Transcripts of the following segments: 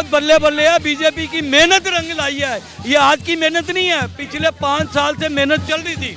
बल्ले बल्ले है, बीजेपी की मेहनत रंग लाई है। ये आज की मेहनत नहीं है, पिछले 5 साल से मेहनत चल रही थी।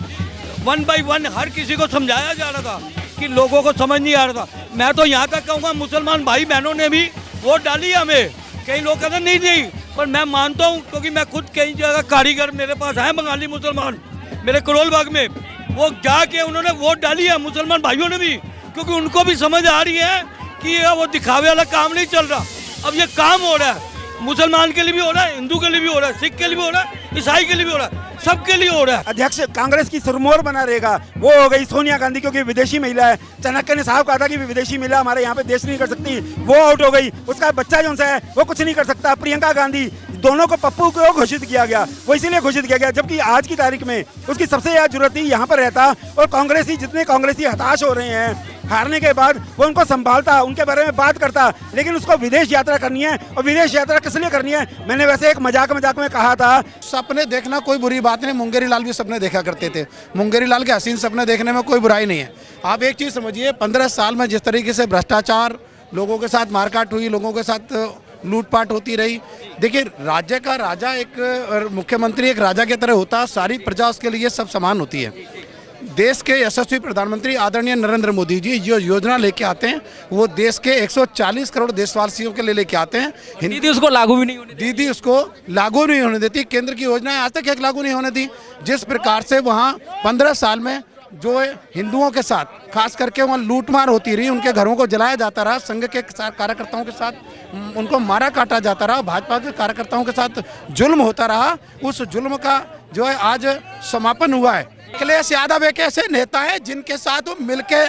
1 by 1 हर किसी को समझाया जा रहा था कि लोगों को समझ नहीं आ रहा था। मैं तो यहाँ तक कहूँगा मुसलमान भाई बहनों ने भी वोट डाली हमें। कई लोग कहते नहीं दी, पर मैं मानता हूँ क्योंकि मैं खुद कई जगह कारीगर मेरे पास है बंगाली मुसलमान मेरे करोल बाग में, वो जाके उन्होंने वोट डाली है मुसलमान भाइयों ने भी, क्योंकि उनको भी समझ आ रही है कि ये वो दिखावे वाला काम नहीं चल रहा। अब ये काम हो रहा है, मुसलमान के लिए भी हो रहा है, हिंदू के लिए भी हो रहा है, सिख के लिए भी हो रहा है, ईसाई के लिए भी हो रहा है, सबके लिए हो रहा है। अध्यक्ष कांग्रेस की सुरमोर बना रहेगा वो हो गई सोनिया गांधी, क्योंकि विदेशी महिला है। चाणक्य ने साहब कहा था कि विदेशी महिला हमारे यहाँ पे देश नहीं कर सकती, वो आउट हो गई। उसका बच्चा जो है वो कुछ नहीं कर सकता। प्रियंका गांधी, दोनों को पप्पू को घोषित किया गया, वो इसीलिए घोषित किया गया जबकि आज की तारीख में उसकी सबसे ज्यादा जरूरत थी यहाँ पर रहता। और कांग्रेसी जितने कांग्रेसी हताश हो रहे हैं हारने के बाद, वो उनको संभालता, उनके बारे में बात करता। लेकिन उसको विदेश यात्रा करनी है, और विदेश यात्रा किस लिए करनी है? मैंने वैसे एक मजाक में कहा था, सपने देखना कोई बुरी बात नहीं। मुंगेरी लाल भी सपने देखा करते थे। मुंगेरी लाल के हसीन सपने देखने में कोई बुराई नहीं है। आप एक चीज़ समझिए, 15 साल में जिस तरीके से भ्रष्टाचार, लोगों के साथ मारकाट हुई, लोगों के साथ लूटपाट होती रही। देखिए, राज्य का राजा एक मुख्यमंत्री एक राजा की तरह होता, सारी प्रजा उसके लिए सब समान होती है। देश के यशस्वी प्रधानमंत्री आदरणीय नरेंद्र मोदी जी जो योजना लेके आते हैं, वो देश के 140 करोड़ देशवासियों के लिए लेके आते हैं। दीदी उसको लागू भी नहीं होने देती। दीदी उसको लागू नहीं होने देती। केंद्र की योजनाएं आज तक एक लागू नहीं होने दी। जिस प्रकार से वहाँ 15 साल में जो हिंदुओं के साथ खास करके वहाँ लूटमार होती रही, उनके घरों को जलाया जाता रहा, संघ के कार्यकर्ताओं के साथ उनको मारा काटा जाता रहा, भाजपा के कार्यकर्ताओं के साथ जुल्म होता रहा, उस जुल्म का जो है आज समापन हुआ है। अखिलेश यादव एक ऐसे नेता है जिनके साथ वो मिलके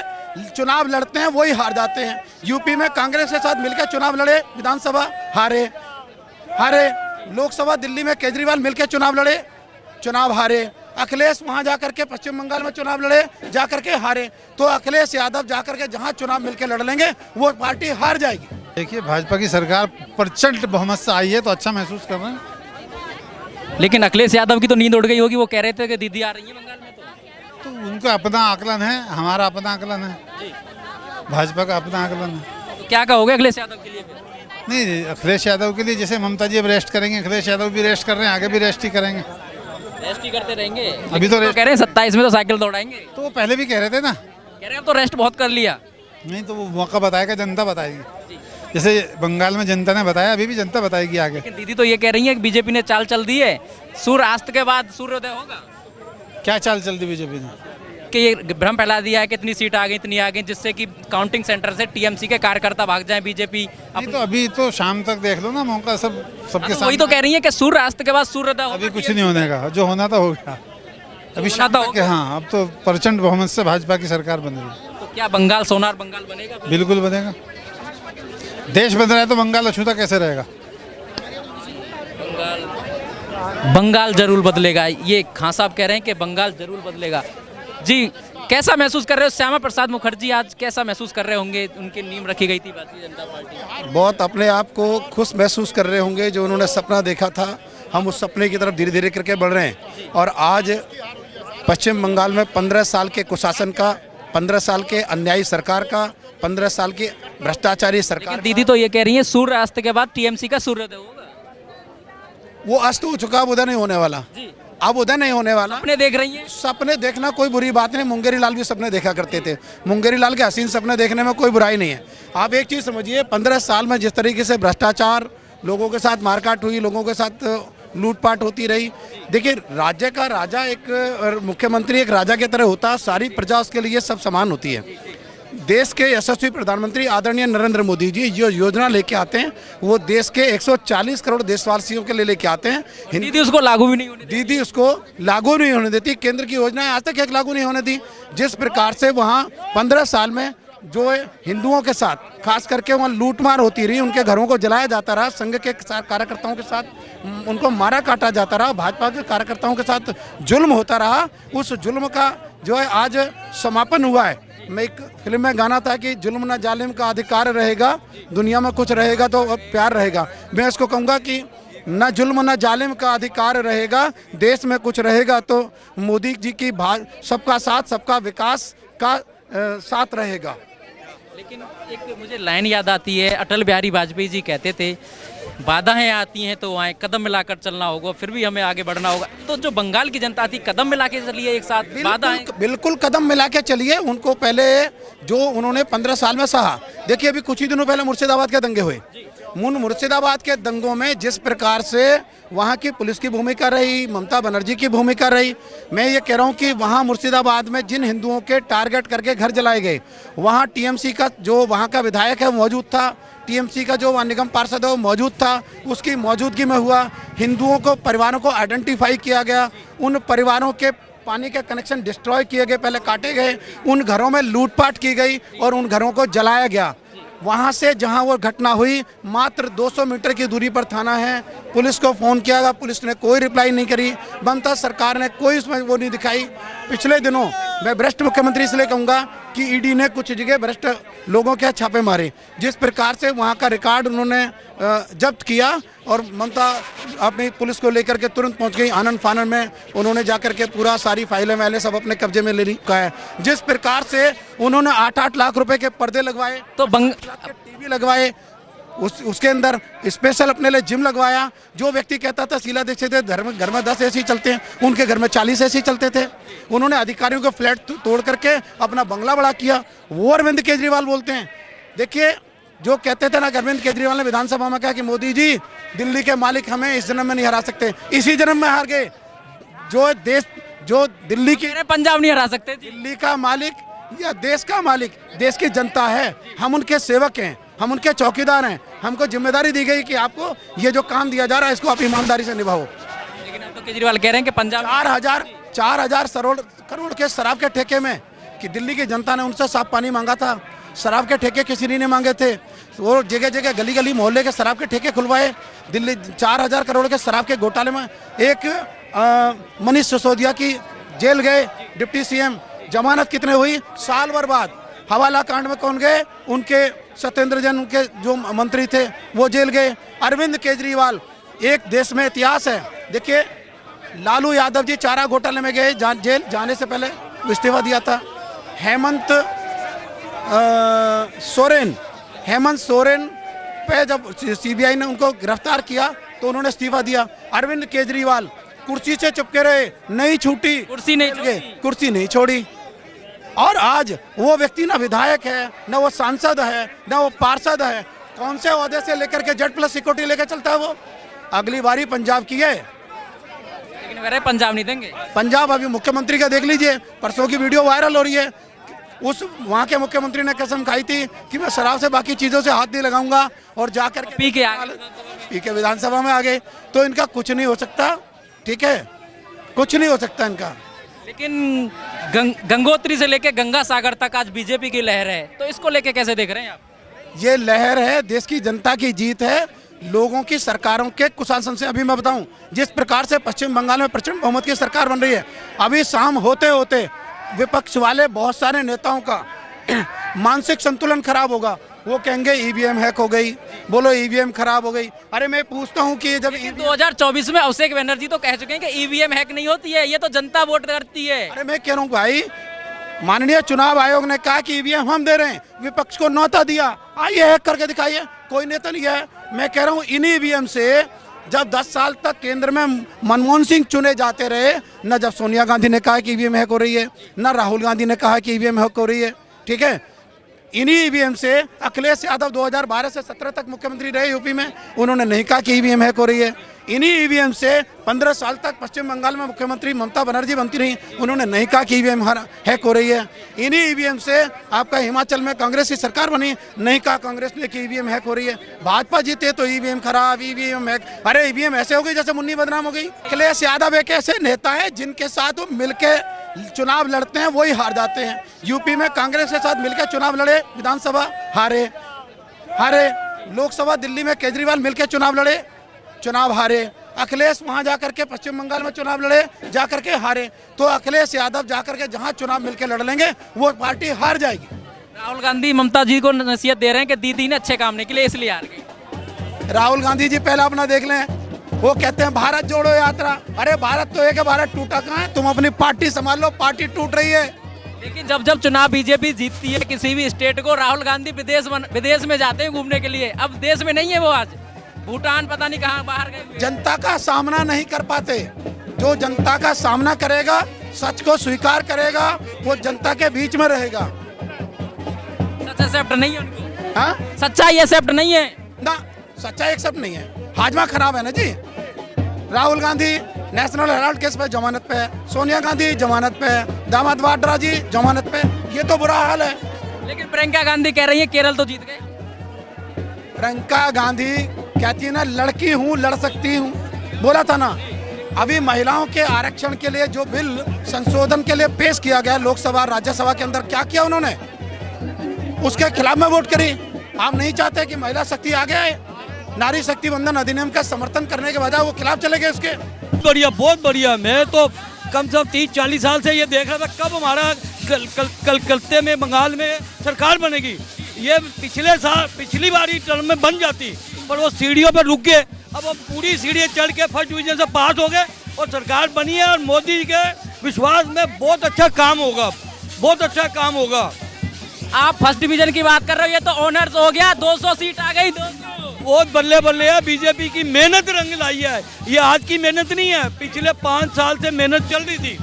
चुनाव लड़ते हैं, वही हार जाते हैं। यूपी में कांग्रेस के साथ मिलकर चुनाव लड़े, विधानसभा हारे। लोकसभा दिल्ली में केजरीवाल मिलकर चुनाव लड़े, चुनाव हारे। अखिलेश वहां जाकर के पश्चिम बंगाल में चुनाव लड़े, जाकर के हारे। तो अखिलेश यादव जाकर के जहां चुनाव मिलकर लड़ लेंगे वो पार्टी हार जाएगी। देखिए, भाजपा की सरकार प्रचंड बहुमत से आई है तो अच्छा महसूस कर रहे हैं। लेकिन अखिलेश यादव की तो नींद उड़ गई होगी, वो कह रहे थे कि दीदी आ रही है बंगाल में। तो उनका अपना आकलन है, हमारा अपना आकलन है, भाजपा का अपना आकलन है। तो क्या कहोगे अखिलेश यादव के लिए फिर? नहीं, अखिलेश यादव के लिए जैसे ममता जी अब रेस्ट करेंगे, अखिलेश यादव भी रेस्ट कर रहे हैं, आगे भी रेस्ट ही करेंगे, रेस्ट ही करते रहेंगे। अभी तो कह रहे हैं 27 में तो साइकिल दौड़ाएंगे। तो वो पहले भी कह रहे थे ना। कह रहे हैं अब तो रेस्ट बहुत कर लिया। नहीं, तो वो मौका बताएगा, जनता बताएगी। जैसे बंगाल में जनता ने बताया, अभी भी जनता बताएगी आगे। लेकिन दीदी तो ये कह रही है कि बीजेपी ने चाल चल दी है, सूर्यास्त के बाद सूर्योदय होगा। क्या चाल चल दी बीजेपी ने? कि ये भ्रम फैला दिया है कि इतनी सीट आ गई, इतनी आ गई, जिससे कि काउंटिंग सेंटर से टीएमसी के कार्यकर्ता भाग जाएं बीजेपी। नहीं, तो अभी तो शाम तक देख लो ना, मौका सबके तो वही तो कह रही है कि सूर्यास्त के बाद सूर्योदय होगा। अभी कुछ नहीं होने का, जो होना था हो गया। अभी शाम तो तक हाँ, अब तो प्रचंड बहुमत से भाजपा की सरकार बन रही है। तो क्या बंगाल सोनार बंगाल बनेगा? बिल्कुल बनेगा। देश बन रहा है तो बंगाल अछूता कैसे रहेगा? बंगाल जरूर बदलेगा, ये खान साहब कह रहे हैं कि बंगाल जरूर बदलेगा। जी, कैसा महसूस कर रहे हो? श्यामा प्रसाद मुखर्जी आज कैसा महसूस कर रहे होंगे? उनकी नींव रखी गई थी भारतीय जनता पार्टी। बहुत अपने आप को खुश महसूस कर रहे होंगे। जो उन्होंने सपना देखा था, हम उस सपने की तरफ धीरे धीरे करके बढ़ रहे हैं। और आज पश्चिम बंगाल में 15 साल के कुशासन का, 15 साल के अन्यायी सरकार का, 15 साल की भ्रष्टाचारी सरकार। दीदी तो ये कह रही है सूर्यास्त के बाद टीएमसी का सूर्योदय होगा। वो अस्त हो चुका, अब उदय नहीं होने वाला। अब उदय नहीं होने वाला। सपने देख रही हैं? सपने देखना कोई बुरी बात नहीं। मुंगेरी लाल भी सपने देखा करते थे। मुंगेरी लाल के हसीन सपने देखने में कोई बुराई नहीं है। आप एक चीज़ समझिए, 15 साल में जिस तरीके से भ्रष्टाचार, लोगों के साथ मारकाट हुई, लोगों के साथ लूटपाट होती रही। देखिए, राज्य का राजा एक मुख्यमंत्री एक राजा की तरह होता, सारी प्रजा उसके लिए सब समान होती है। देश के यशस्वी प्रधानमंत्री आदरणीय नरेंद्र मोदी जी जो योजना लेके आते हैं, वो देश के 140 करोड़ देशवासियों के लिए लेके आते हैं। दीदी उसको लागू भी नहीं होने देती। दीदी उसको लागू नहीं होने देती। केंद्र की योजनाएं आज तक एक लागू नहीं होने दी। जिस प्रकार से वहाँ 15 साल में जो हिंदुओं के साथ खास करके वहाँ लूटमार होती रही, उनके घरों को जलाया जाता रहा, संघ के कार्यकर्ताओं के साथ उनको मारा काटा जाता रहा, भाजपा के कार्यकर्ताओं के साथ जुल्म होता रहा, उस जुल्म का जो है आज समापन हुआ है। मैं एक फिल्म में गाना था कि जुल्म न जालिम का अधिकार रहेगा, दुनिया में कुछ रहेगा तो प्यार रहेगा। मैं इसको कहूँगा कि न जुल्म न जालिम का अधिकार रहेगा, देश में कुछ रहेगा तो मोदी जी की सबका साथ सबका विकास का साथ रहेगा। लेकिन एक मुझे लाइन याद आती है, अटल बिहारी वाजपेयी जी कहते थे बाधाएं आती हैं तो वहाँ कदम मिलाकर चलना होगा, फिर भी हमें आगे बढ़ना होगा। तो जो बंगाल की जनता थी, कदम मिला के चलिए एक साथ, बाधाएं बिल्कुल कदम मिला के चलिए। उनको पहले जो उन्होंने 15 साल में सहा, देखिए अभी कुछ ही दिनों पहले मुर्शिदाबाद के दंगे हुए। मुर्शिदाबाद के दंगों में जिस प्रकार से वहाँ की पुलिस की भूमिका रही, ममता बनर्जी की भूमिका रही, मैं ये कह रहा हूँ कि वहाँ मुर्शिदाबाद में जिन हिंदुओं के टारगेट करके घर जलाए गए, वहाँ टीएमसी का जो वहाँ का विधायक है वो मौजूद था, टीएमसी का जो वहाँ निगम पार्षद है वो मौजूद था, उसकी मौजूदगी में हुआ। हिंदुओं को, परिवारों को आइडेंटिफाई किया गया, उन परिवारों के पानी के कनेक्शन डिस्ट्रॉय किए गए, पहले काटे गए, उन घरों में लूटपाट की गई और उन घरों को जलाया गया। वहाँ से जहाँ वो घटना हुई मात्र 200 मीटर की दूरी पर थाना है। पुलिस को फ़ोन किया गया, पुलिस ने कोई रिप्लाई नहीं करी, ममता सरकार ने कोई उसमें वो नहीं दिखाई। पिछले दिनों मैं भ्रष्ट मुख्यमंत्री इसलिए कहूँगा कि ईडी ने कुछ जगह भ्रष्ट लोगों के छापे मारे, जिस प्रकार से वहाँ का रिकॉर्ड उन्होंने जब्त किया और ममता अपनी पुलिस को लेकर के तुरंत पहुँच गई आनंद फानन में। उन्होंने जाकर के पूरा सारी फाइलें वाइलें सब अपने कब्जे में ले रखा है। जिस प्रकार से उन्होंने 8-8 लाख रुपए के पर्दे लगवाए, तो टीवी लगवाए, उसके अंदर स्पेशल अपने लिए जिम लगवाया। जो व्यक्ति कहता था शीला दीक्षित घर में 10 एसी चलते हैं, उनके घर में 40 एसी चलते थे। उन्होंने अधिकारियों को फ्लैट तोड़ करके अपना बंगला बड़ा किया। वो अरविंद केजरीवाल बोलते हैं, देखिए जो कहते थे ना, अरविंद केजरीवाल ने विधानसभा में कहा कि मोदी जी दिल्ली के मालिक हमें इस जन्म में नहीं हरा सकते, इसी जन्म में हार गए। जो दिल्ली की, पंजाब नहीं हरा सकते, दिल्ली का मालिक या देश का मालिक देश की जनता है। हम उनके सेवक हैं, हम उनके चौकीदार हैं। हमको जिम्मेदारी दी गई कि आपको ये जो काम दिया जा रहा है इसको आप ईमानदारी से निभाओ। लेकिन अब तो केजरीवाल कह रहे हैं कि पंजाब 4,000 करोड़ के शराब के ठेके में कि दिल्ली की जनता ने उनसे साफ पानी मांगा था, शराब के ठेके किसी ने नहीं मांगे थे। वो जगह जगह गली गली मोहल्ले के शराब के ठेके खुलवाए। दिल्ली 4,000 करोड़ के शराब के घोटाले में एक मनीष सिसोदिया की जेल गए डिप्टी सीएम, जमानत कितने हुई, साल भर बाद। हवाला कांड में कौन गए, उनके सत्येंद्र जैन, उनके जो मंत्री थे वो जेल गए। अरविंद केजरीवाल, एक देश में इतिहास है। देखिए लालू यादव जी चारा घोटाले में गए, जेल जाने से पहले इस्तीफा दिया था। हेमंत सोरेन पे जब सीबीआई ने उनको गिरफ्तार किया तो उन्होंने इस्तीफा दिया। अरविंद केजरीवाल कुर्सी से चिपके रहे, नहीं छूटी, कुर्सी नहीं छोड़ी। और आज वो व्यक्ति ना विधायक है, ना वो सांसद है, ना वो पार्षद है। कौन से ओहदे से लेकर के Z+ सिक्योरिटी लेकर चलता है वो? अगली बारी पंजाब की है, लेकिन वह पंजाब नहीं देंगे। पंजाब अभी मुख्यमंत्री का देख लीजिए, परसों की वीडियो वायरल हो रही है। उस वहाँ के मुख्यमंत्री ने कसम खाई थी कि मैं शराब से बाकी चीज़ों से हाथ नहीं लगाऊंगा और जाकर के पी के विधानसभा में आ गए। तो इनका कुछ नहीं हो सकता, ठीक है, कुछ नहीं हो सकता इनका। लेकिन गंगोत्री से लेके गंगा सागर तक आज बीजेपी की लहर है, तो इसको लेके कैसे देख रहे हैं आप? ये लहर है, देश की जनता की जीत है, लोगों की सरकारों के कुशासन से। अभी मैं बताऊं, जिस प्रकार से पश्चिम बंगाल में प्रचंड बहुमत की सरकार बन रही है, अभी शाम होते होते विपक्ष वाले बहुत सारे नेताओं का मानसिक संतुलन खराब होगा। वो कहेंगे ईवीएम हैक हो गई, बोलो ईवीएम खराब हो गई। अरे मैं पूछता हूँ कि जब 2024 में अभिषेक बनर्जी तो कह चुके हैं कि ईवीएम हैक नहीं होती है, ये तो जनता वोट करती है। अरे मैं कह रहा हूँ भाई, माननीय चुनाव आयोग ने कहा कि ईवीएम हम दे रहे हैं, विपक्ष को न्योता दिया, आइए हैक करके दिखाइए। कोई नेता नहीं है। मैं कह रहा हूँ इन्हीं ईवीएम से जब 10 साल तक केंद्र में मनमोहन सिंह चुने जाते रहे, न जब सोनिया गांधी ने कहा कि ईवीएम हैक हो रही है, न राहुल गांधी ने कहा कि ईवीएम हैक हो रही है, ठीक है। इन्हीं ईवीएम से अखिलेश यादव 2012 से 17 तक मुख्यमंत्री रहे यूपी में, उन्होंने नहीं कहा कि ईवीएम हैक हो रही है। इन्हीं ईवीएम से 15 साल तक पश्चिम बंगाल में मुख्यमंत्री ममता बनर्जी बनती रही, उन्होंने नहीं कहा कि ईवीएम हैक हो रही है। इन्हीं ईवीएम से आपका हिमाचल में कांग्रेस की सरकार बनी, नहीं कहा कांग्रेस ने कि ईवीएम हैक हो रही है। भाजपा जीते तो ईवीएम खराब, ईवीएम हैक। अरे ईवीएम ऐसे हो गई जैसे मुन्नी बदनाम हो गई। अखिलेश यादव एक ऐसे नेता है जिनके साथ वो मिलके चुनाव लड़ते हैं, वही हार जाते हैं। यूपी में कांग्रेस के साथ मिलकर चुनाव लड़े, विधानसभा हारे। लोकसभा दिल्ली में केजरीवाल मिलकर चुनाव लड़े, चुनाव हारे। अखिलेश वहां जाकर के पश्चिम बंगाल में चुनाव लड़े, जाकर के हारे। तो अखिलेश यादव जाकर के जहां चुनाव मिलकर लड़ लेंगे वो पार्टी हार जाएगी। राहुल गांधी ममता जी को नसीहत दे रहे हैं कि दीदी ने अच्छे काम नहीं किए इसलिए हार गई। राहुल गांधी जी पहले अपना देख लें, वो कहते हैं भारत जोड़ो यात्रा। अरे भारत तो एक है, भारत टूटा कहाँ है? तुम अपनी पार्टी संभाल लो, पार्टी टूट रही है। लेकिन जब चुनाव बीजेपी जीतती है किसी भी स्टेट को, राहुल गांधी विदेश में जाते हैं घूमने के लिए। अब देश में नहीं है वो आज। भूटान पता नहीं कहाँ बाहर गए। जनता का सामना नहीं कर पाते। जो जनता का सामना करेगा, सच को स्वीकार करेगा, वो जनता के बीच में रहेगा। सच एक्सेप्ट नहीं है उनको। हाँ सच्चाई एक्सेप्ट नहीं है ना, सच्चाई एक्सेप्ट नहीं है। हाजमा खराब है ना जी। Rahul Gandhi National Herald case पे जमानत पे है, सोनिया गांधी जमानत पे है, दामाद वाड्रा जी जमानत पे। ये तो बुरा हाल है। लेकिन प्रियंका गांधी कह रही है केरल तो जीत गए। प्रियंका गांधी कहती है ना, लड़की हूँ लड़ सकती हूँ, बोला था ना। अभी महिलाओं के आरक्षण के लिए जो बिल संशोधन के लिए पेश किया गया लोकसभा राज्यसभा के अंदर, क्या किया उन्होंने? उसके खिलाफ में वोट करी। हम नहीं चाहते कि महिला शक्ति आगे आए। नारी शक्ति वंदन अधिनियम का समर्थन करने के बजाय वो खिलाफ चले गए उसके। बढ़िया, बहुत बढ़िया। मैं तो कम से कम 30-40 साल से ये देख रहा था कब हमारा कलकत्ते में बंगाल में सरकार बनेगी। ये पिछली बारी टर्म में बन जाती, पर वो सीढ़ियों पर रुक गए। अब हम पूरी सीढ़ियाँ चढ़ के फर्स्ट डिवीजन से पास हो गए और सरकार बनी है। और मोदी जी के विश्वास में बहुत अच्छा काम होगा, बहुत अच्छा काम होगा। आप फर्स्ट डिवीजन की बात कर रहे हो, ये तो ऑनर्स हो गया। 200 सीट आ गई। 200 बहुत बल्ले बल्ले है। बीजेपी की मेहनत रंग लाई है। ये आज की मेहनत नहीं है, पिछले 5 साल से मेहनत चल रही थी।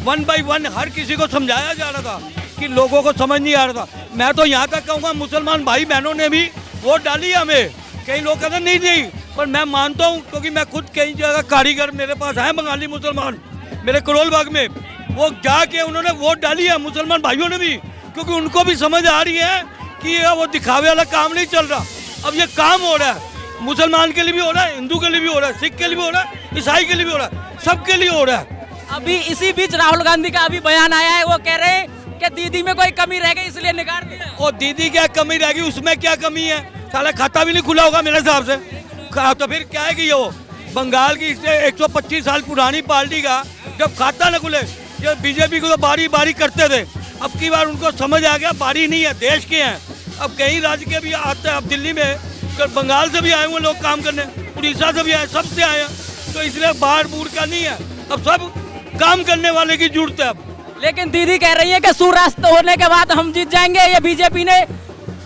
1 by 1 हर किसी को समझाया जा रहा था कि लोगों को समझ नहीं आ रहा था। मैं तो यहाँ तक कहूँगा, मुसलमान भाई बहनों ने भी वोट डाली है हमें। कई लोग कहते नहीं दी, पर मैं मानता हूँ, क्योंकि मैं खुद कई जगह कारीगर मेरे पास है बंगाली मुसलमान, मेरे करोल बाग में, वो जाके उन्होंने वोट डाली है, मुसलमान भाइयों ने भी, क्योंकि उनको भी समझ आ रही है कि ये वो दिखावे वाला काम नहीं चल रहा। अब ये काम हो रहा है, मुसलमान के लिए भी हो रहा है, हिंदू के लिए भी हो रहा है, सिख के लिए भी हो रहा है, ईसाई के लिए भी हो रहा है, सबके लिए हो रहा है। अभी इसी बीच राहुल गांधी का अभी बयान आया है, वो कह रहे हैं कि दीदी में कोई कमी रह गई इसलिए निकाल दिया। और दीदी क्या कमी रहेगी, उसमें क्या कमी है? साला खाता भी नहीं खुला होगा मेरे हिसाब से। तो फिर क्या है कि ये बंगाल की 125 साल पुरानी पार्टी का जब खाता न खुले, ये बीजेपी को तो बारी बारी करते थे। अब की बार उनको समझ आ गया बारी नहीं है, देश के हैं। अब कई राज्य के भी आते हैं, अब दिल्ली में बंगाल से भी आए हुए लोग काम करने, उड़ीसा से भी आए, सबसे आए हैं। तो इसलिए बाहर बूढ़ का नहीं है, अब सब काम करने वाले की जरूरत है अब। लेकिन दीदी कह रही है कि सूर्यास्त होने के बाद हम जीत जाएंगे। ये बीजेपी ने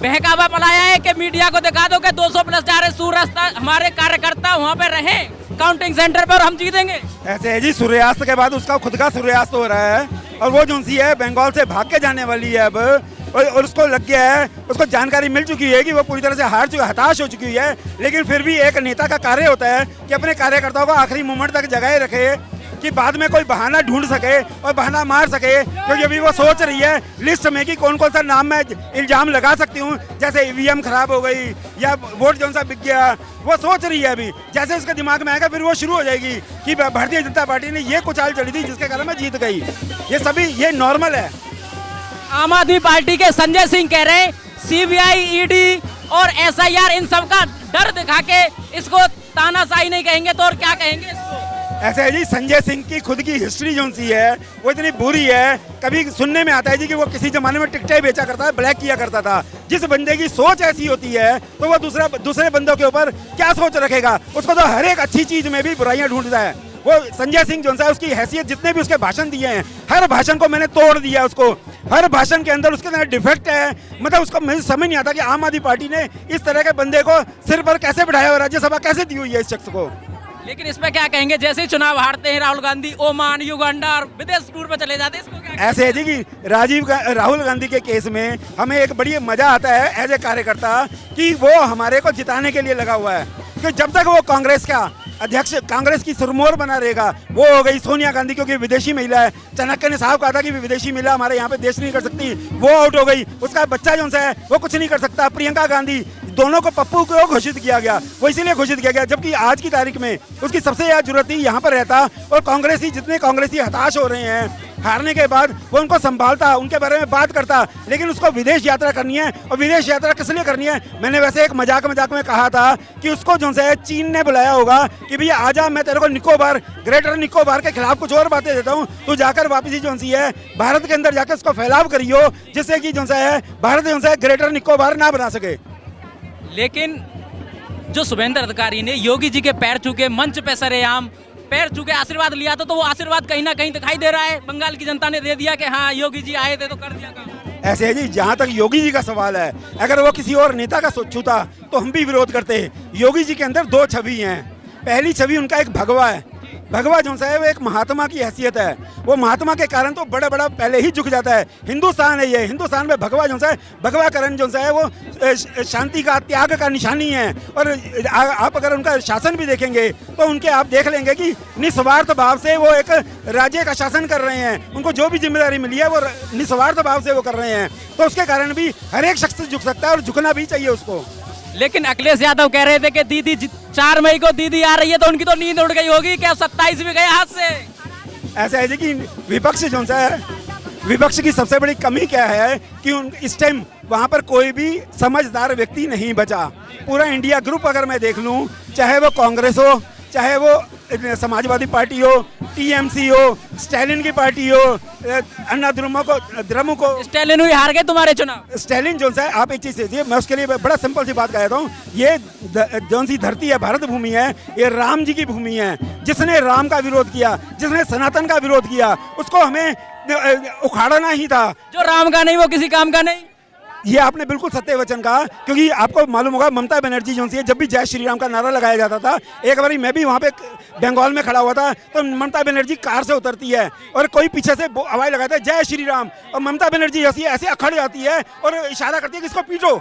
बहकावा फैलाया है कि मीडिया को दिखा दो कि 200 प्लस जा रहे सूर्यास्त, हमारे कार्यकर्ता वहाँ पे रहे काउंटिंग सेंटर पर, हम जीतेंगे। ऐसे है जी, सूर्यास्त के बाद उसका खुद का सूर्यास्त हो रहा है। और वो जो सी है बंगाल से भाग के जाने वाली है अब, और उसको लग गया है, उसको जानकारी मिल चुकी है कि वो पूरी तरह से हताश हो चुकी है। लेकिन फिर भी एक नेता का कार्य होता है कि अपने कार्यकर्ताओं को आखिरी मोमेंट तक जगाए रखे, कि बाद में कोई बहाना ढूंढ सके और बहाना मार सके। क्योंकि अभी वो सोच रही है लिस्ट में कि कौन कौन सा नाम मैं इल्जाम लगा सकती हूँ, जैसे ईवीएम खराब हो गई या वोट जो सा बिक गया। वो सोच रही है अभी, जैसे उसके दिमाग में आएगा फिर वो शुरू हो जाएगी कि भारतीय जनता पार्टी ने ये कुछ चाल चली थी जिसके कारण मैं जीत गई। ये नॉर्मल है। आम आदमी पार्टी के संजय सिंह कह रहे हैं सीबीआई, ईडी और एसआईआर इन सब का डर दिखा के इसको तानाशाही नहीं कहेंगे तो और क्या कहेंगे इसको? ऐसा है जी, संजय सिंह की खुद की हिस्ट्री जो सी है वो इतनी बुरी है। कभी सुनने में आता है जी कि वो किसी जमाने में टिकटें बेचा करता था, ब्लैक किया करता था। जिस बंदे की सोच ऐसी होती है तो वो दूसरे बंदों के ऊपर क्या सोच रखेगा? उसको तो हर एक अच्छी चीज में भी बुराइयां ढूंढता है। वो संजय सिंह जो है, उसकी हैसियत, जितने भी उसके भाषण दिए हैं, हर भाषण को मैंने तोड़ दिया। उसको हर भाषण के अंदर उसके अंदर डिफेक्ट है। मतलब उसको मुझे समझ नहीं आता कि आम आदमी पार्टी ने इस तरह के बंदे को सिर पर कैसे बिठाया और राज्यसभा कैसे दी हुई है इस शख्स को। लेकिन इसमें क्या कहेंगे, जैसे ही चुनाव हारते हैं राहुल गांधी ओमान, युगांडा और विदेश टूर पर चले जाते हैं, इसको क्या? ऐसे है जी कि राहुल गांधी के केस में हमें एक बड़ी मजा आता है एज ए कार्यकर्ता कि वो हमारे को जिताने के लिए लगा हुआ है। कि जब तक वो कांग्रेस का अध्यक्ष, कांग्रेस की सुरमोर बना रहेगा, वो हो गई सोनिया गांधी, क्योंकि विदेशी महिला है। चाणक्य ने साहब कहा था कि विदेशी महिला हमारे यहाँ पे देश नहीं कर सकती, वो आउट हो गई। उसका बच्चा जो है वो कुछ नहीं कर सकता। प्रियंका गांधी, दोनों को पप्पू को घोषित किया गया, वो इसीलिए घोषित किया गया जबकि आज की तारीख में उसकी सबसे ज्यादा जरूरत ही यहाँ पर रहता। और कांग्रेसी, जितने कांग्रेसी हताश हो रहे हैं हारने के बाद, वो उनको संभालता, उनके बारे में बात करता। लेकिन उसको विदेश यात्रा करनी है, और विदेश यात्रा किस लिए करनी है? मैंने वैसे एक मजाक में कहा था कि उसको जो है चीन ने बुलाया होगा कि भैया आजा, मैं तेरे को निकोबार, ग्रेटर निकोबार के खिलाफ कुछ और बातें देता हूँ, तू जाकर वापसी जो सी है भारत के अंदर जाकर उसको फैलाव करियो, जिससे कि जो है भारत जो है ग्रेटर निकोबार ना बना सके। लेकिन जो शुभेंद्र अधिकारी ने योगी जी के पैर छूके, मंच पे सरेआम पैर छूके आशीर्वाद लिया था, तो वो आशीर्वाद कहीं ना कहीं दिखाई दे रहा है। बंगाल की जनता ने दे दिया कि हाँ योगी जी आए थे तो कर दिया काम। ऐसे है जी, जहाँ तक योगी जी का सवाल है, अगर वो किसी और नेता का छूता तो हम भी विरोध करते। योगी जी के अंदर दो छवि हैं। पहली छवि उनका एक भगवा है। भगवा जो सा है वो एक महात्मा की हैसियत है। वो महात्मा के कारण तो बड़ा बड़ा पहले ही झुक जाता है। हिंदुस्तान है ये, हिंदुस्तान में भगवा जो सा है, भगवाकरण जो सा है वो शांति का, त्याग का निशानी है। और आप अगर उनका शासन भी देखेंगे तो उनके आप देख लेंगे कि निस्वार्थ भाव से वो एक राज्य का शासन कर रहे हैं। उनको जो भी जिम्मेदारी मिली है वो निस्वार्थ भाव से वो कर रहे हैं। तो उसके कारण भी हर एक शख्स झुक सकता है और झुकना भी चाहिए उसको। लेकिन अखिलेश यादव कह रहे थे कि दीदी 4 मई को दीदी आ रही है, तो उनकी तो नींद उड़ गई होगी। क्या 27 भी गए हाथ से? ऐसा है जी कि विपक्ष जो सा है, विपक्ष की सबसे बड़ी कमी क्या है कि इस टाइम वहाँ पर कोई भी समझदार व्यक्ति नहीं बचा। पूरा इंडिया ग्रुप अगर मैं देख लूँ, चाहे वो कांग्रेस हो, चाहे वो समाजवादी पार्टी हो, टीएमसी हो, स्टालिन की पार्टी हो, अन्ना द्रमुक को। स्टालिन हुई हार गए तुम्हारे चुनाव। स्टालिन जो है, आप एक चीज़ सोचिए, मैं उसके लिए बड़ा सिंपल सी बात कहता हूँ। ये जो सी धरती है, भारत भूमि है, ये राम जी की भूमि है। जिसने राम का विरोध किया, जिसने सनातन का विरोध किया, उसको हमें उखाड़ना ही था। जो राम का नहीं वो किसी काम का नहीं। ये आपने बिल्कुल सत्य वचन कहा, क्योंकि आपको मालूम होगा ममता बनर्जी जो है, जब भी जय श्री राम का नारा लगाया जाता था, एक बार मैं भी वहाँ पे बंगाल में खड़ा हुआ था, तो ममता बनर्जी कार से उतरती है और कोई पीछे से आवाज लगाता है जय श्री राम, और ममता बनर्जी ऐसे अखड़ जाती है और इशारा करती है कि इसको पीटो।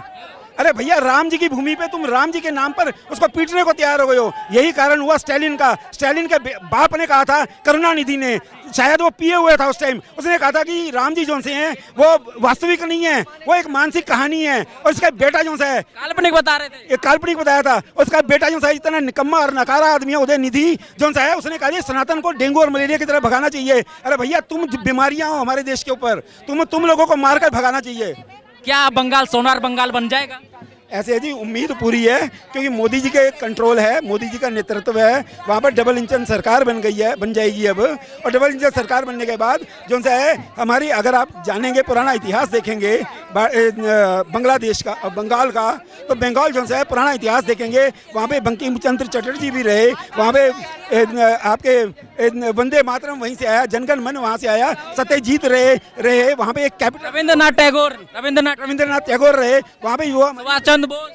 अरे भैया, राम जी की भूमि पे तुम राम जी के नाम पर उसको पीटने को तैयार हो गए हो। यही कारण हुआ स्टालिन का। स्टालिन के बाप ने कहा था, करुणानिधि ने, शायद वो पिए हुए था उस टाइम, उसने कहा था कि राम जी जो से हैं वो वास्तविक नहीं है, वो एक मानसिक कहानी है। और उसका बेटा जो है काल्पनिक बता रहे थे, एक काल्पनिक बताया था। उसका बेटा जो है इतना निकम्मा और नकारा आदमी है, उदयनिधि जो है, उसने कहा सनातन को डेंगू और मलेरिया की तरह भगाना चाहिए। अरे भैया, तुम बीमारियां हो हमारे देश के ऊपर, तुम लोगों को मारकर भगाना चाहिए। क्या बंगाल सोनार बंगाल बन जाएगा? ऐसे है जी, उम्मीद पूरी है, क्योंकि मोदी जी के कंट्रोल है, मोदी जी का नेतृत्व है। वहाँ पर डबल इंजन सरकार बन जाएगी अब। और डबल इंजन सरकार बनने के बाद जो है हमारी, अगर आप जानेंगे, पुराना इतिहास देखेंगे बांग्लादेश का, बंगाल का, तो बंगाल जो है पुराना इतिहास देखेंगे, वहाँ पे बंकिम चंद्र चटर्जी भी रहे, वहाँ पे आपके वंदे मातरम वहीं से आया, जनगण मन वहाँ से आया, सत्यजीत रहे वहाँ पे, एक कैपिटल रविंद्रनाथ टैगोर रहे वहाँ पे, युवा सुभाष चंद्र बोस,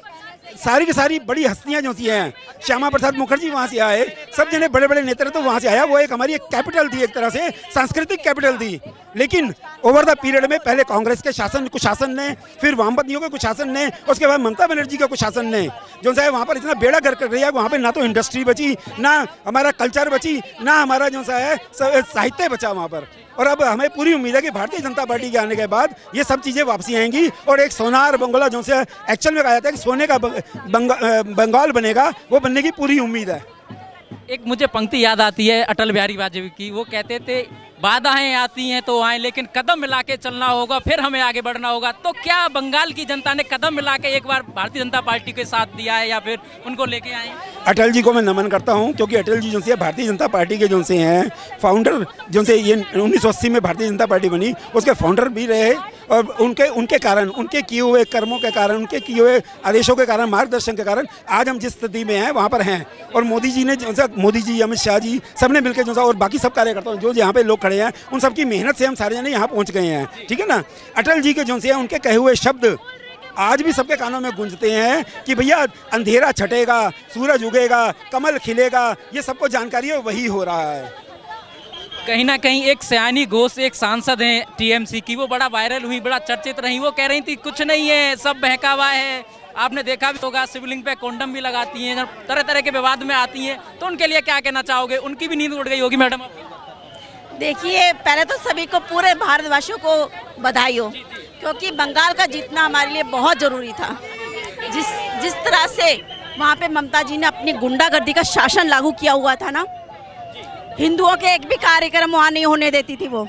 सारी की सारी बड़ी हस्तियां जो सी हैं, श्यामा प्रसाद मुखर्जी वहाँ से आए, सब जने बड़े बड़े नेतृत्व वहाँ से आया। वो एक हमारी एक कैपिटल थी, एक तरह से सांस्कृतिक कैपिटल थी। लेकिन ओवर द पीरियड में पहले कांग्रेस के कुशासन ने, फिर वामपंथियों के कुशासन ने, उसके बाद ममता बनर्जी के कुशासन ने जो है वहाँ पर इतना बेड़ा गर्क कर रही है। वहाँ पर ना तो इंडस्ट्री बची, ना हमारा कल्चर बची, ना हमारा जो है साहित्य बचा वहाँ पर। और अब हमें पूरी उम्मीद है कि भारतीय जनता पार्टी के आने के बाद ये सब चीज़ें वापसी आएंगी और एक सोनार बंगला जो से एक्चुअल में कहा जाता है कि सोने का बंगाल बनेगा, वो बनने की पूरी उम्मीद है। एक मुझे पंक्ति याद आती है अटल बिहारी वाजपेयी की। वो कहते थे, बाधाएं आती हैं तो आए, लेकिन कदम मिला के चलना होगा, फिर हमें आगे बढ़ना होगा। तो क्या बंगाल की जनता ने कदम मिला के एक बार भारतीय जनता पार्टी के साथ दिया है, या फिर उनको लेके आए? अटल जी को मैं नमन करता हूं, क्योंकि अटल जी जो से भारतीय जनता पार्टी के जो से हैं फाउंडर, जो से ये 1980 में भारतीय जनता पार्टी बनी, उसके फाउंडर भी रहे। और उनके कारण, उनके किए हुए कर्मों के कारण, उनके किए हुए आदेशों के कारण, मार्गदर्शन के कारण आज हम जिस स्थिति में हैं वहाँ पर हैं। और मोदी जी ने मोदी जी, अमित शाह जी, सबने मिलकर जो और बाकी सब कार्यकर्ता जो यहाँ पे लोग खड़े हैं, उन सबकी मेहनत से हम सारे जने यहाँ पहुँच गए हैं। ठीक है ना। अटल जी के जो से उनके कहे हुए शब्द आज भी सबके कानों में गूंजते हैं कि भैया अंधेरा छटेगा, सूरज उगेगा, कमल खिलेगा। ये सबको जानकारी है, वही हो रहा है। कहीं ना कहीं एक सयानी घोष, एक सांसद हैं टीएमसी की, वो बड़ा वायरल हुई, बड़ा चर्चित रही। वो कह रही थी कुछ नहीं है, सब बहकावा है। आपने देखा भी होगा, शिवलिंग पे कॉन्डम भी लगाती हैं, तरह तरह के विवाद में आती हैं। तो उनके लिए क्या कहना चाहोगे? उनकी भी नींद उड़ गई होगी मैडम। देखिए, पहले तो सभी को, पूरे भारतवासियों को बधाई हो, क्योंकि बंगाल का जीतना हमारे लिए बहुत ज़रूरी था। जिस तरह से वहाँ पे ममता जी ने अपनी गुंडागर्दी का शासन लागू किया हुआ था ना, हिंदुओं के एक भी कार्यक्रम वहाँ नहीं होने देती थी वो।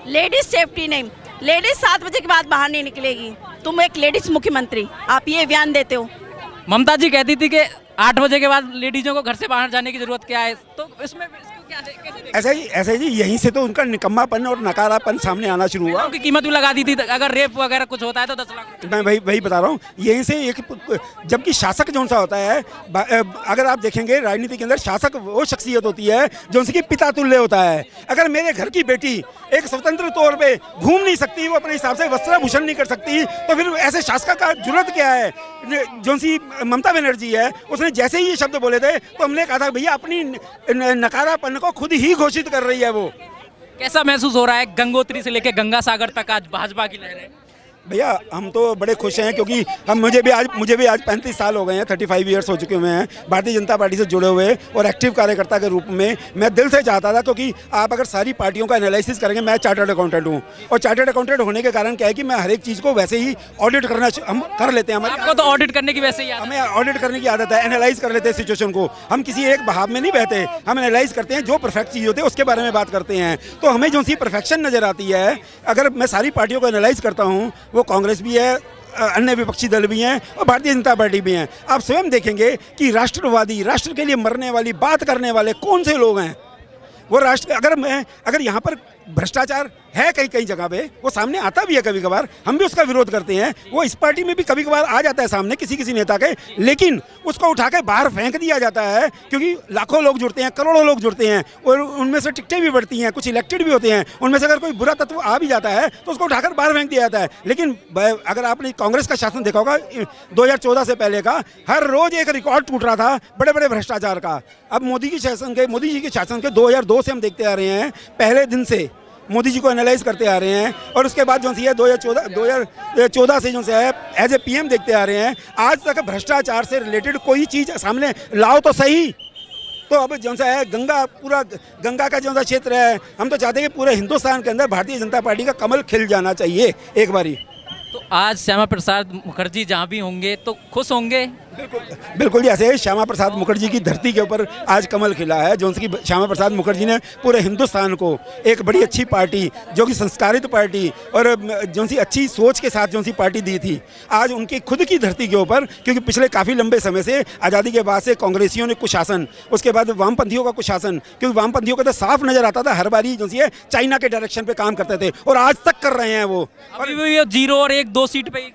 लेडीज सेफ्टी नहीं, लेडीज 7 बजे के बाद बाहर नहीं निकलेगी। तुम एक लेडीज मुख्यमंत्री, आप ये बयान देते हो। ममता जी कहती थी कि 8 बजे के बाद लेडीजों को घर से बाहर जाने की जरूरत क्या है, तो इसमें ऐसे ही यहीं से तो उनका निकम्मापन और नकारापन सामने आना शुरू हुआ। की कीमत भी लगा दी थी, अगर रेप वगैरह कुछ होता है तो 10 लाख। मैं वही बता रहा हूँ, यहीं से एक, जबकि शासक जो सा होता है, अगर आप देखेंगे राजनीति के अंदर शासक वो शख्सियत होती है जो उनके पिता तुल्य होता है। अगर मेरे घर की बेटी एक स्वतंत्र तौर पे घूम नहीं सकती, वो अपने हिसाब से वस्त्राभूषण नहीं कर सकती, तो फिर ऐसे शासक का जरूरत क्या है? जो सी ममता बनर्जी है, उसने जैसे ही ये शब्द बोले थे तो हमने कहा था भैया अपनी नकारापन को खुद ही घोषित कर रही है वो। कैसा महसूस हो रहा है गंगोत्री से लेकर गंगा सागर तक आज भाजपा की लहर है? भैया हम तो बड़े खुश हैं, क्योंकि मुझे भी आज 35 साल हो गए हैं, 35 ईयर्स हो चुके हुए हैं भारतीय जनता पार्टी से जुड़े हुए और एक्टिव कार्यकर्ता के रूप में। मैं दिल से चाहता था, क्योंकि आप अगर सारी पार्टियों का एनालिसिस करेंगे, मैं चार्टर्ड अकाउंटेंट हूँ और चार्टर्ड अकाउंटेंट होने के कारण क्या है कि मैं हर एक चीज़ को वैसे ही ऑडिट करना हम कर लेते हैं। आपको तो ऑडिट करने की वैसे ही आदत है। हमें ऑडिट करने की आदत है, एनालाइज कर लेते हैं सिचुएशन को। हम किसी एक बहाव में नहीं बहते, हम एनालाइज करते हैं, जो परफेक्ट चीज़ होती है उसके बारे में बात करते हैं। तो हमें जो सी परफेक्शन नज़र आती है, अगर मैं सारी पार्टियों को एनालाइज करता हूँ, वो कांग्रेस भी है, अन्य विपक्षी दल भी हैं और भारतीय जनता पार्टी भी हैं। आप स्वयं देखेंगे कि राष्ट्रवादी, राष्ट्र के लिए मरने वाली बात करने वाले कौन से लोग हैं? वो राष्ट्र, अगर यहाँ पर भ्रष्टाचार है कई जगह पे, वो सामने आता भी है कभी कभार, हम भी उसका विरोध करते हैं। वो इस पार्टी में भी कभी कभार आ जाता है सामने किसी नेता के, लेकिन उसको उठा के बाहर फेंक दिया जाता है, क्योंकि लाखों लोग जुड़ते हैं, करोड़ों लोग जुड़ते हैं और उनमें से टिकटें भी बढ़ती हैं, कुछ इलेक्टेड भी होते हैं। उनमें से अगर कोई बुरा तत्व आ भी जाता है तो उसको उठाकर बाहर फेंक दिया जाता है। लेकिन अगर आपने कांग्रेस का शासन देखा होगा 2014 से पहले का, हर रोज एक रिकॉर्ड टूट रहा था बड़े बड़े भ्रष्टाचार का। अब मोदी जी के शासन के 2002 से हम देखते आ रहे हैं, पहले दिन से मोदी जी को एनालाइज करते आ रहे हैं और उसके बाद जो है 2014 से जो है एज ए पीएम देखते आ रहे हैं। आज तक भ्रष्टाचार से रिलेटेड कोई चीज़ सामने लाओ तो सही। तो अब जो है पूरा गंगा का जो क्षेत्र है, हम तो चाहते हैं कि पूरे हिंदुस्तान के अंदर भारतीय जनता पार्टी का कमल खिल जाना चाहिए एक बारी। तो आज श्यामा प्रसाद मुखर्जी जहाँ भी होंगे तो खुश होंगे? बिल्कुल जी, ऐसे श्यामा प्रसाद मुखर्जी की धरती के ऊपर आज कमल खिला है। जो कि श्यामा प्रसाद मुखर्जी ने पूरे हिंदुस्तान को एक बड़ी अच्छी पार्टी, जो कि संस्कारित पार्टी और जो सी अच्छी सोच के साथ जो सी पार्टी दी थी, आज उनकी खुद की धरती के ऊपर, क्योंकि पिछले काफ़ी लंबे समय से आज़ादी के बाद से कांग्रेसियों ने कुशासन, उसके बाद वामपंथियों का कुशासन, क्योंकि वामपंथियों का तो साफ नजर आता था हर बारी जो सी है चाइना के डायरेक्शन पे काम करते थे और आज तक कर रहे हैं वो। अभी भी 0 और 1-2 सीट पे,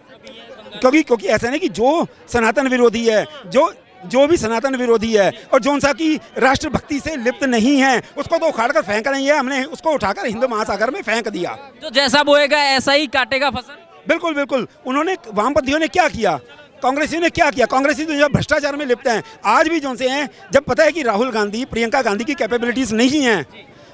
क्योंकि ऐसा नहीं कि जो सनातन विरोधी है, जो भी सनातन विरोधी है और जो सा की राष्ट्रभक्ति से लिप्त नहीं है, उसको तो उखाड़ कर फेंक नहीं है, हमने उसको उठाकर हिंद महासागर में फेंक दिया। जो जैसा बोएगा ऐसा ही काटेगा फसल। बिल्कुल बिल्कुल। उन्होंने, वामपंथियों ने क्या किया, कांग्रेसियों ने क्या किया? कांग्रेसी तो जब भ्रष्टाचार में लिप्त हैं, आज भी जो से हैं, जब पता है कि राहुल गांधी, प्रियंका गांधी की कैपेबिलिटीज नहीं हैं,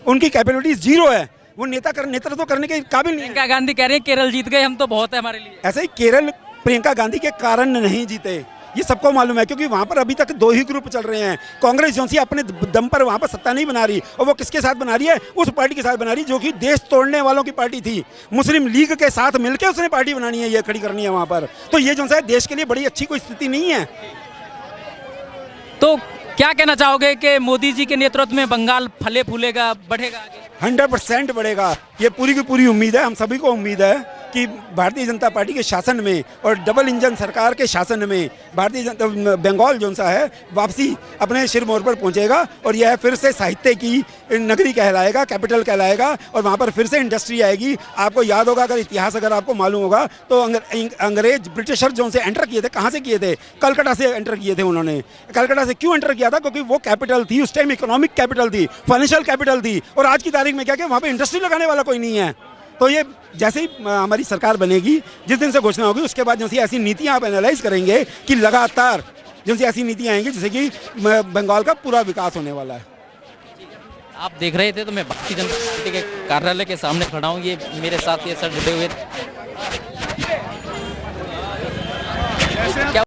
उनकी कैपेबिलिटीज 0 है, वो नेतृत्व करने के काबिल नहीं है। प्रियंका गांधी कह रहे हैं केरल जीत गए हम तो बहुत है हमारे लिए। ऐसे ही केरल प्रियंका गांधी के कारण नहीं जीते, ये सबको मालूम है, क्योंकि वहां पर अभी तक 2 ही ग्रुप चल रहे हैं। कांग्रेस जो सी अपने दम पर वहां पर सत्ता नहीं बना रही, और वो किसके साथ बना रही है? उस पार्टी के साथ बना रही जो कि देश तोड़ने वालों की पार्टी थी। मुस्लिम लीग के साथ मिलकर उसने पार्टी बनानी है, ये खड़ी करनी है वहां पर। तो ये जो है देश के लिए बड़ी अच्छी कोई स्थिति नहीं है। तो क्या कहना चाहोगे कि मोदी जी के नेतृत्व में बंगाल फले फूलेगा, बढ़ेगा आगे? 100% बढ़ेगा, ये पूरी की पूरी उम्मीद है। हम सभी को उम्मीद है कि भारतीय जनता पार्टी के शासन में और डबल इंजन सरकार के शासन में भारतीय जनता बंगाल जो सा है वापसी अपने सिरमौर पर पहुंचेगा और यह फिर से साहित्य की नगरी कहलाएगा, कैपिटल कहलाएगा, और वहां पर फिर से इंडस्ट्री आएगी। आपको याद होगा, अगर इतिहास अगर आपको मालूम होगा, तो अंग्रेज ब्रिटिशर जो से एंटर किए थे, कहाँ से किए थे? कलकत्ता से एंटर किए थे उन्होंने। कलकत्ता से क्यों एंटर किया था? क्योंकि वो कैपिटल थी उस टाइम, इकोनॉमिक कैपिटल थी, फाइनेंशियल कैपिटल थी, और आज की तारीख में क्या वहाँ पे इंडस्ट्री लगाने वाला कोई नहीं है। तो ये जैसे ही हमारी सरकार बनेगी, जिस दिन से घोषणा होगी, उसके बाद जैसे ऐसी नीतियाँ आप एनालाइज करेंगे कि लगातार जैसे ऐसी नीतियाँ आएंगी जिससे कि बंगाल का पूरा विकास होने वाला है। आप देख रहे थे तो मैं भारतीय जनता पार्टी के कार्यालय के सामने खड़ा हूँ। ये मेरे साथ ये सर जुड़े हुए क्या